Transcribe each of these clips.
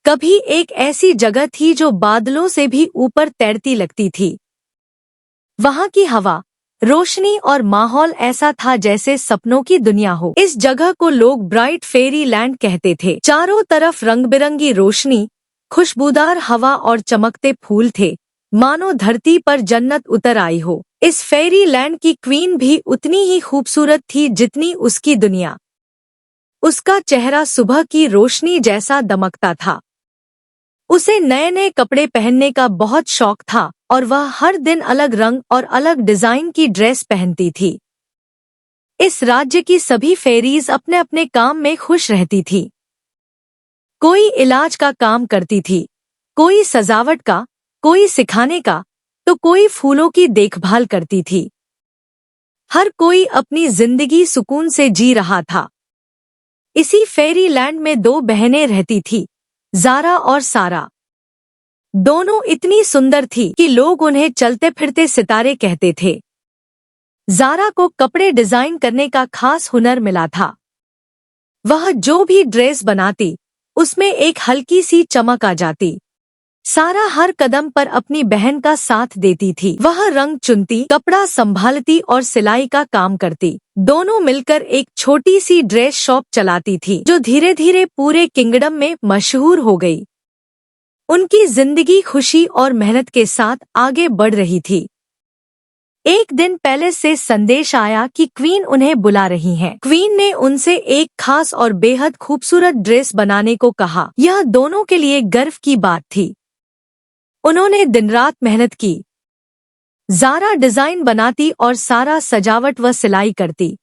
कभी एक ऐसी जगह थी जो बादलों से भी ऊपर तैरती लगती थी। वहाँ की हवा, रोशनी और माहौल ऐसा था जैसे सपनों की दुनिया हो। इस जगह को लोग ब्राइट फेरी लैंड कहते थे। चारों तरफ रंग बिरंगी रोशनी, खुशबूदार हवा और चमकते फूल थे, मानो धरती पर जन्नत उतर आई हो। इस फेरी लैंड की क्वीन भी उतनी ही खूबसूरत थी जितनी उसकी दुनिया। उसका चेहरा सुबह की रोशनी जैसा दमकता था। उसे नए नए कपड़े पहनने का बहुत शौक था और वह हर दिन अलग रंग और अलग डिजाइन की ड्रेस पहनती थी। इस राज्य की सभी फेरीज अपने अपने काम में खुश रहती थी। कोई इलाज का काम करती थी, कोई सजावट का, कोई सिखाने का, तो कोई फूलों की देखभाल करती थी। हर कोई अपनी जिंदगी सुकून से जी रहा था। इसी फेरी लैंड में दो बहनें रहती थी, ज़ारा और सारा। दोनों इतनी सुंदर थी कि लोग उन्हें चलते फिरते सितारे कहते थे। ज़ारा को कपड़े डिजाइन करने का खास हुनर मिला था। वह जो भी ड्रेस बनाती, उसमें एक हल्की सी चमक आ जाती। सारा हर कदम पर अपनी बहन का साथ देती थी। वह रंग चुनती, कपड़ा संभालती और सिलाई का काम करती। दोनों मिलकर एक छोटी सी ड्रेस शॉप चलाती थी, जो धीरे धीरे पूरे किंगडम में मशहूर हो गई। उनकी जिंदगी खुशी और मेहनत के साथ आगे बढ़ रही थी। एक दिन पैलेस से संदेश आया कि क्वीन उन्हें बुला रही हैं। क्वीन ने उनसे एक खास और बेहद खूबसूरत ड्रेस बनाने को कहा। यह दोनों के लिए गर्व की बात थी। उन्होंने दिन रात मेहनत की। ज़ारा डिजाइन बनाती और सारा सजावट व सिलाई करती।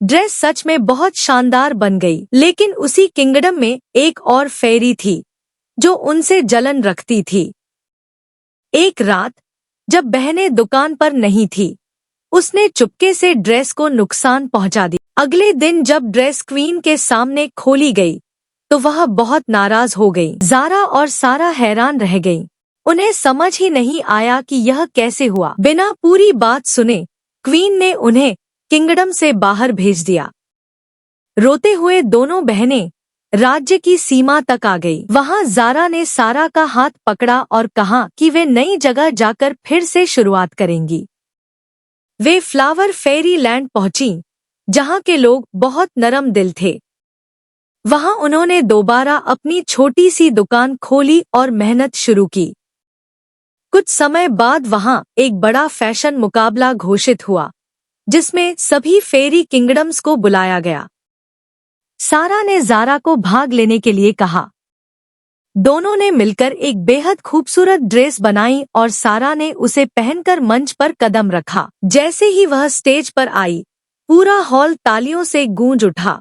ड्रेस सच में बहुत शानदार बन गई। लेकिन उसी किंगडम में एक और फेरी थी जो उनसे जलन रखती थी। एक रात जब बहनें दुकान पर नहीं थी, उसने चुपके से ड्रेस को नुकसान पहुंचा दी। अगले दिन जब ड्रेस क्वीन के सामने खोली गई, तो वह बहुत नाराज हो गई। ज़ारा और सारा हैरान रह गईं। उन्हें समझ ही नहीं आया कि यह कैसे हुआ। बिना पूरी बात सुने क्वीन ने उन्हें किंगडम से बाहर भेज दिया। रोते हुए दोनों बहनें राज्य की सीमा तक आ गई। वहां ज़ारा ने सारा का हाथ पकड़ा और कहा कि वे नई जगह जाकर फिर से शुरुआत करेंगी। वे फ्लावर फेरी लैंड पहुंची, जहां के लोग बहुत नरम दिल थे। वहां उन्होंने दोबारा अपनी छोटी सी दुकान खोली और मेहनत शुरू की। कुछ समय बाद वहां एक बड़ा फैशन मुकाबला घोषित हुआ, जिसमें सभी फेरी किंगडम्स को बुलाया गया। सारा ने ज़ारा को भाग लेने के लिए कहा। दोनों ने मिलकर एक बेहद खूबसूरत ड्रेस बनाई और सारा ने उसे पहनकर मंच पर कदम रखा। जैसे ही वह स्टेज पर आई, पूरा हॉल तालियों से गूंज उठा।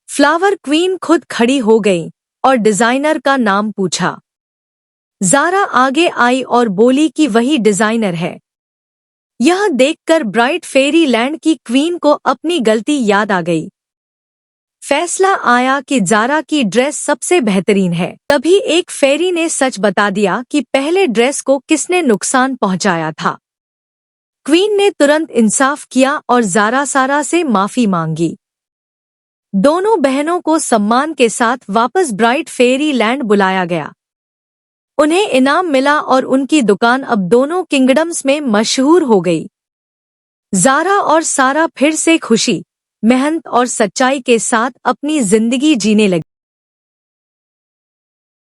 फ्लावर क्वीन खुद खड़ी हो गई और डिजाइनर का नाम पूछा। ज़ारा आगे आई और बोली कि वही डिजाइनर है। यह देखकर ब्राइट फेरी लैंड की क्वीन को अपनी गलती याद आ गई। फैसला आया कि ज़ारा की ड्रेस सबसे बेहतरीन है। तभी एक फेरी ने सच बता दिया कि पहले ड्रेस को किसने नुकसान पहुंचाया था। क्वीन ने तुरंत इंसाफ किया और सारा से माफी मांगी। दोनों बहनों को सम्मान के साथ वापस ब्राइट फेरी लैंड बुलाया गया। उन्हें इनाम मिला और उनकी दुकान अब दोनों किंगडम्स में मशहूर हो गई। ज़ारा और सारा फिर से खुशी, मेहनत और सच्चाई के साथ अपनी जिंदगी जीने लगी।